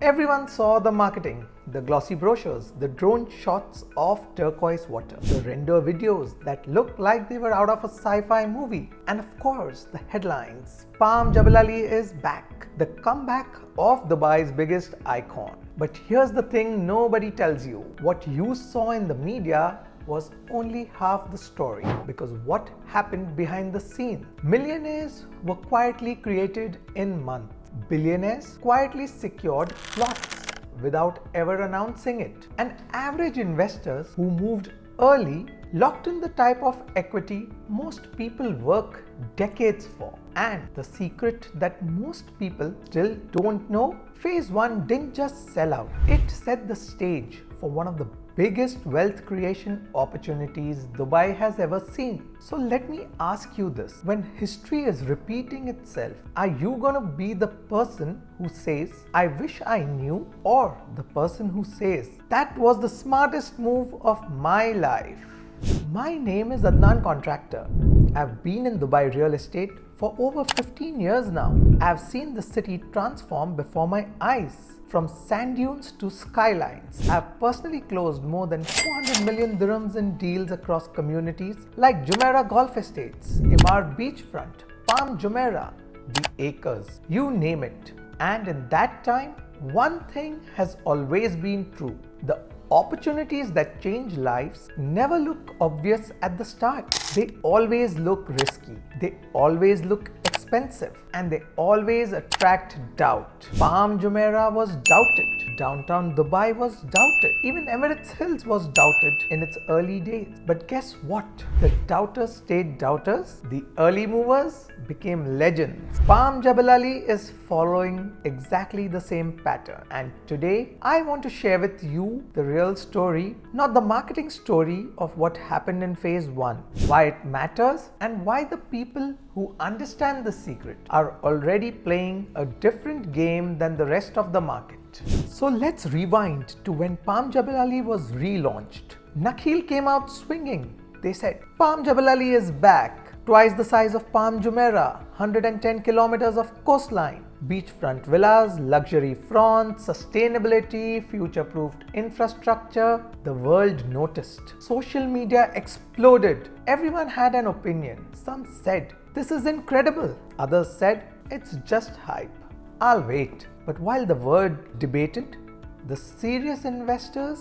Everyone saw the marketing, the glossy brochures, the drone shots of turquoise water, the render videos that looked like they were out of a sci-fi movie, and of course the headlines. Palm Jebel Ali is back, the comeback of Dubai's biggest icon. But here's the thing nobody tells you. What you saw in the media was only half the story, because what happened behind the scene? Millionaires were quietly created in months. Billionaires quietly secured plots without ever announcing it. And average investors who moved early locked in the type of equity most people work decades for. And the secret that most people still don't know? Phase 1 didn't just sell out. It set the stage for one of the biggest wealth creation opportunities Dubai has ever seen. So let me ask you this. When history is repeating itself, are you gonna be the person who says, I wish I knew? Or the person who says, that was the smartest move of my life? My name is Adnan Contractor. I've been in Dubai real estate for over 15 years now. I've seen the city transform before my eyes. From sand dunes to skylines, I've personally closed more than 400 million dirhams in deals across communities like Jumeirah Golf Estates, Emaar Beachfront, Palm Jumeirah, The Acres, you name it. And in that time, one thing has always been true. The opportunities that change lives never look obvious at the start. They always look risky. They always look expensive, and they always attract doubt. Palm Jumeirah was doubted. Downtown Dubai was doubted. Even Emirates Hills was doubted in its early days. But guess what? The doubters stayed doubters. The early movers became legends. Palm Jebel Ali is following exactly the same pattern. And today, I want to share with you the real story, not the marketing story of what happened in phase 1, why it matters, and why the people who understand the secret are already playing a different game than the rest of the market. So let's rewind to when Palm Jebel Ali was relaunched. Nakheel came out swinging. They said, Palm Jebel Ali is back. Twice the size of Palm Jumeirah, 110 kilometers of coastline, beachfront villas, luxury fronts, sustainability, future-proofed infrastructure. The world noticed. Social media exploded. Everyone had an opinion. Some said, this is incredible. Others said, it's just hype. I'll wait. But while the world debated, the serious investors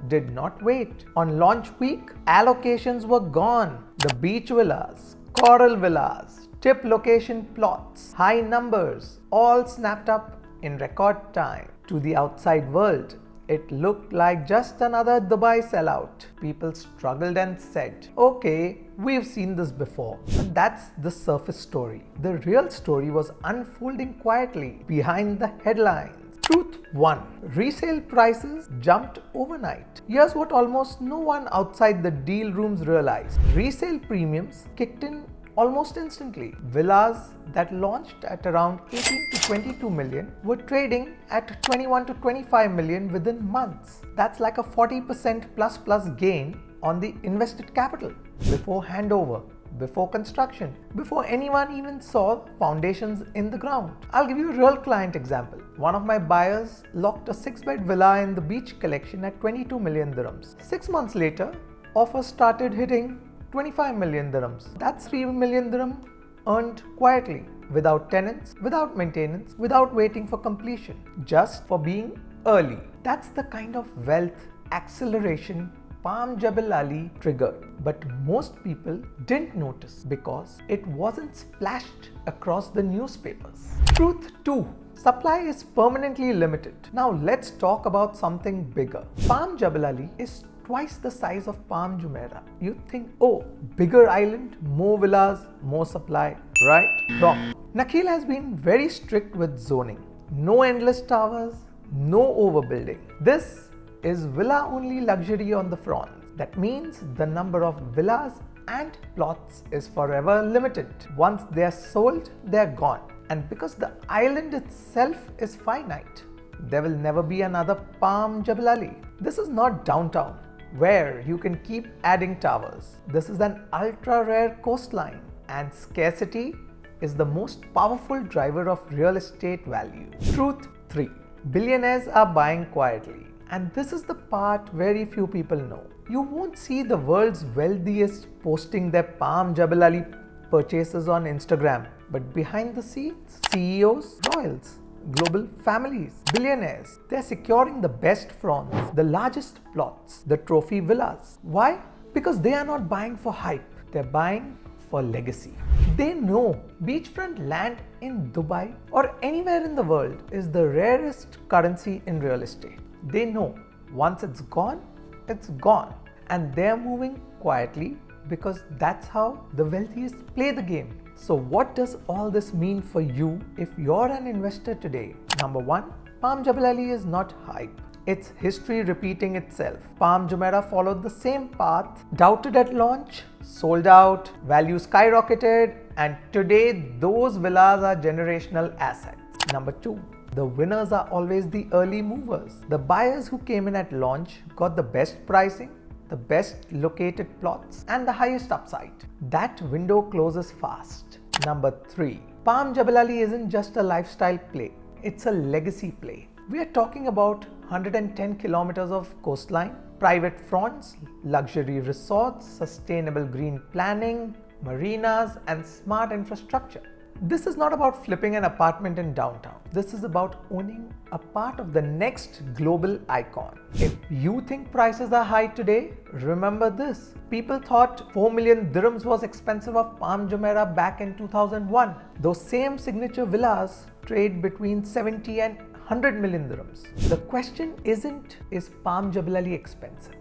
did not wait. On launch week, allocations were gone. The beach villas, coral villas, tip location plots, high numbers, all snapped up in record time. To the outside world, it looked like just another Dubai sellout. People struggled and said, okay, we've seen this before. But that's the surface story. The real story was unfolding quietly behind the headlines. Truth 1. Resale prices jumped overnight. Here's what almost no one outside the deal rooms realized. Resale premiums kicked in almost instantly. Villas that launched at around 18 to 22 million were trading at 21 to 25 million within months. That's like a 40% plus gain on the invested capital before handover, before construction, before anyone even saw foundations in the ground. I'll give you a real client example. One of my buyers locked a 6-bed villa in the beach collection at 22 million dirhams. 6 months later, offers started hitting 25 million dirhams. That's 3 million dirham earned quietly, without tenants, without maintenance, without waiting for completion, just for being early. That's the kind of wealth acceleration Palm Jebel Ali triggered. But most people didn't notice because it wasn't splashed across the newspapers. Truth 2. Supply is permanently limited. Now let's talk about something bigger. Palm Jebel Ali is twice the size of Palm Jumeirah. You think, oh, bigger island, more villas, more supply, right? Wrong. Nakheel has been very strict with zoning. No endless towers, no overbuilding. This is villa-only luxury on the front. That means the number of villas and plots is forever limited. Once they are sold, they are gone. And because the island itself is finite, there will never be another Palm Jebel Ali. This is not downtown, where you can keep adding towers. This is an ultra-rare coastline, and scarcity is the most powerful driver of real estate value. Truth 3. Billionaires are buying quietly. And this is the part very few people know. You won't see the world's wealthiest posting their Palm Jebel Ali purchases on Instagram. But behind the scenes, CEOs, royals, global families, billionaires, they're securing the best fronts, the largest plots, the trophy villas. Why? Because they are not buying for hype. They're buying for legacy. They know beachfront land in Dubai or anywhere in the world is the rarest currency in real estate. They know once it's gone, it's gone. And they're moving quietly because that's how the wealthiest play the game. So what does all this mean for you if you're an investor today? Number one, Palm Jebel Ali is not hype. It's history repeating itself. Palm Jumeirah followed the same path, doubted at launch, sold out, value skyrocketed, and today those villas are generational assets. Number two, the winners are always the early movers. The buyers who came in at launch got the best pricing, the best located plots, and the highest upside. That window closes fast. Number three, Palm Jebel Ali isn't just a lifestyle play, it's a legacy play. We are talking about 110 kilometers of coastline, private fronts, luxury resorts, sustainable green planning, marinas, and smart infrastructure. This is not about flipping an apartment in downtown. This is about owning a part of the next global icon. If you think prices are high today, remember this. People thought 4 million dirhams was expensive of Palm Jumeirah back in 2001. Those same signature villas trade between 70 and 100 million dirhams. The question isn't, is Palm Jebel Ali expensive?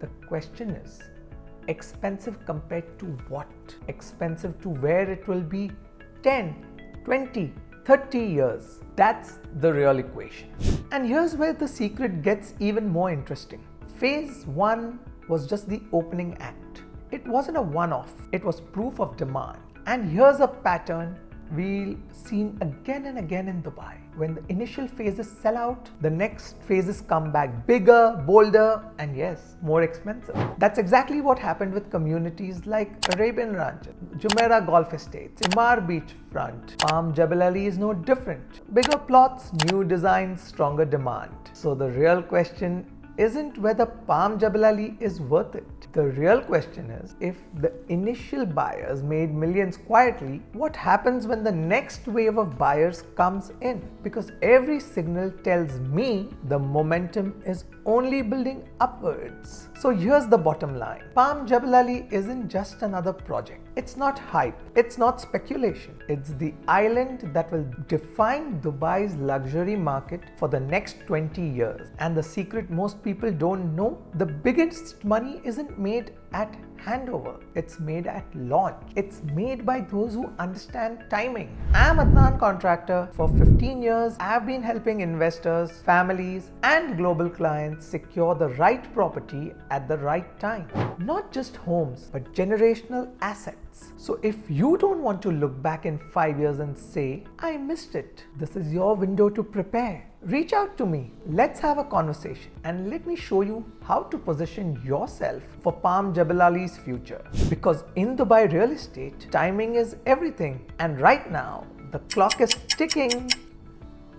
The question is, expensive compared to what? Expensive to where it will be 10, 20, 30 years. That's the real equation. And here's where the secret gets even more interesting. Phase 1 was just the opening act. It wasn't a one-off, it was proof of demand. And here's a pattern we've seen again and again in Dubai. When the initial phases sell out, the next phases come back bigger, bolder, and yes, more expensive. That's exactly what happened with communities like Arabian Ranch, Jumeirah Golf Estates, Emaar Beachfront. Palm Jebel Ali is no different. Bigger plots, new designs, stronger demand. So the real question isn't whether Palm Jebel Ali is worth it. The real question is, if the initial buyers made millions quietly, what happens when the next wave of buyers comes in? Because every signal tells me the momentum is only building upwards. So here's the bottom line. Palm Jebel Ali isn't just another project. It's not hype. It's not speculation. It's the island that will define Dubai's luxury market for the next 20 years. And the secret most people don't know, the biggest money isn't made at handover. It's made at launch. It's made by those who understand timing. I'm Adnan Contractor. For 15 years, I've been helping investors, families, and global clients secure the right property at the right time. Not just homes, but generational assets. So if you don't want to look back in 5 years and say, I missed it, this is your window to prepare. Reach out to me. Let's have a conversation and let me show you how to position yourself for Palm Jebel Ali's future. Because in Dubai real estate, timing is everything. And right now, the clock is ticking.